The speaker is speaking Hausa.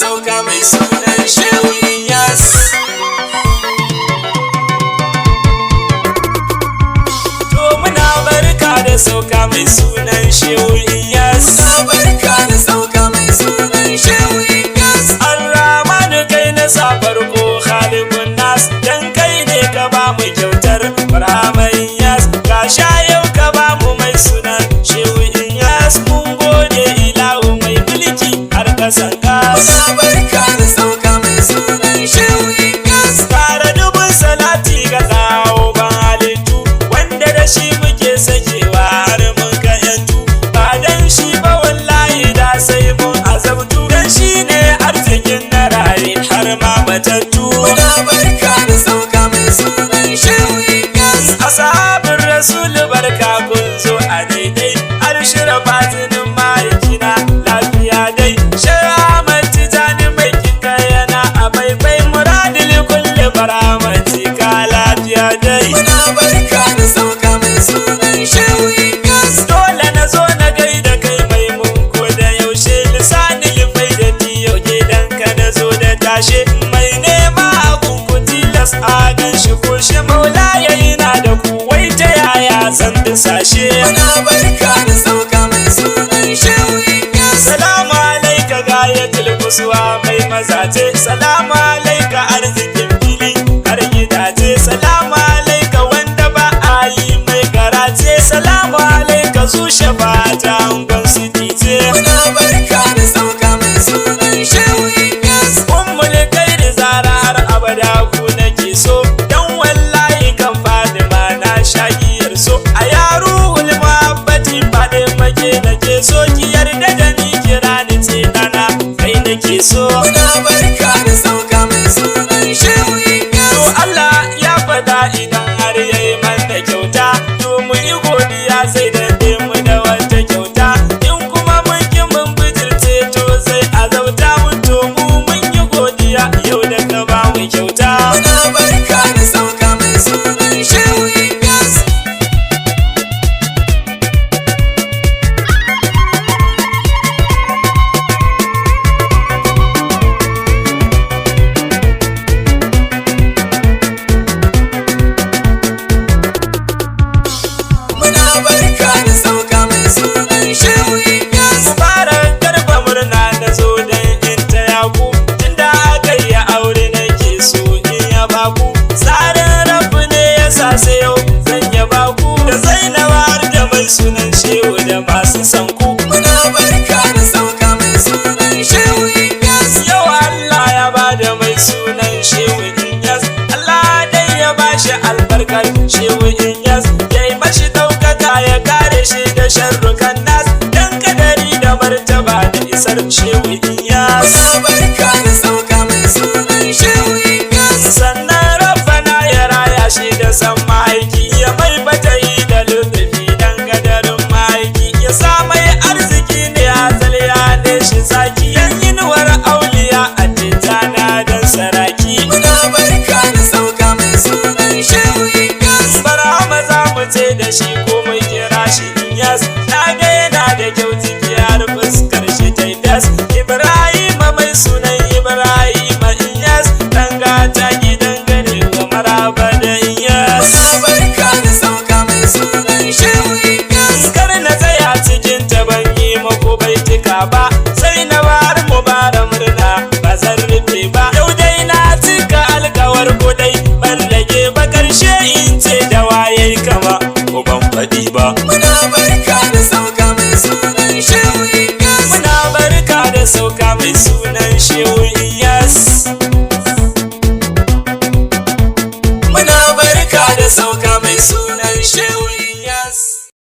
sauka mai sunan Shehu Inyas. To muna barka da sauka mai sunan Shehu Inyas. Muna barka da sauka mai sunan Shehu Inyas. Ar-Rahmanu kai na sa farko Khaliqun Nas, dan kai ne ka ba mu kyautar Barhama Inyas. Gasha yau ka ba mu mai sunan Shehu Inyas. Mun gode ilahu mai mulki har kasan kas. Muna barka da sauka mai sunan Shehu Inyas. Tare dubun salati ga tsawo ban halittu, wanda da shi muke sakewa har mun ka yantu. Ba dan shi ba wallahi da sai mun azabtu, dan shi ne arzikin na raye har ma matattu. Muna barka da sauka mai sunan Shehu Inyas. Ashabin Rasul barka kun zo a daidai, arshira fatinin ma'aikina lafiya dai. Ahmad Tijani mai kinka yana a baibai, muradil kulli baramati ka lafiya dai. Muna barka da sauka mai sunan Shehu Inyas. Dole na zo na gaida kai mai munko da yaushe, lisanil faidati yau gidanka na zo da tashe. Mai nema a kunku tilas a gan shi ko shi, maula yana da kuwai ta yaya zan dusashe. Muna barka da sauka mai sunan Shehu Inyas. Salamu alaika gayatul kusuwa mai mazaje, salamu alaika arzikin fili har gidaje, salamu alaika wanda ba a yi mai garaje, salamu alaika su shafata angon su dije. Muna barka da sauka mai sunan Shehu Inyas. Ummul kairi zara har abada ku nake so, dan wallahi kan Fadima na shagiyar so. A yaruhul muhabbati Fadima ke nake so, ki yarda da ni kira ni ce dana kai nake so. Muna barka da sauka mai sunan Shehu Inyas. To Allah ya faɗa idan har yayi mana kyauta, to mu yi godiya sai da mu da wata kyauta. In kuma mun ki mun bijirce to sai azauta mu, to mu mun yi godiya yau da ka ba mu kyauta. Muna barka da sauka mai sunan Shehu Inyas. Muna barka da sauka mai sunan Shehu Inyas. Mubarak garba murna na zo dan in taya ku, tunda aka yi aure nake so in ya baku. Tsarin rabu ne ya sa sai yau zan ya baku, da Zainaba har da mai sunan Shehu da masu san ku. Muna barka da sauka mai sunan Shehu Inyas. Yau Allah ya bada mai sunan Shehu Inyas. Allah dai ya bashi albarkar Shehu Inyas, yayi mashi daukaka ya kare shi da sharrukan nas, dan kadari da martaba da isar Shehu Inyas. Muna barka da sauka mai sunan Shehu Inyas. Sannan Rabbana ya raya shi da san ma'aiki, ya mai batayi da lutufi dan kadarin ma'aiki, ya sa mai arziki ne ya zaliya ne shi zaki, yan yinuwar auliya a titana dan saraki. Muna barka da sauka mai sunan Shehu Inyas. Barhama za mu ce da shi ko mai kira shi Inyas, na ga yana da kyau har fuskar shi ta das. Ibrahima mai sunan Ibrahima Inyas, dan gata gidan gare wa maraba da Inyas. Muna barka da sauka mai sunan Shehu Inyas. Kar na tsaya cikin ta ban yi mako baitika ba, sai na bar mu bara murna ba zan rufe ba. Yau dai na cika alkawar kudai ban rage ba, karshe in ce da waye kama ko ban faɗi ba. Muna barka da sauka mai sunan Shehu Inyas. Muna barka da sauka mai sunan Shehu Inyas.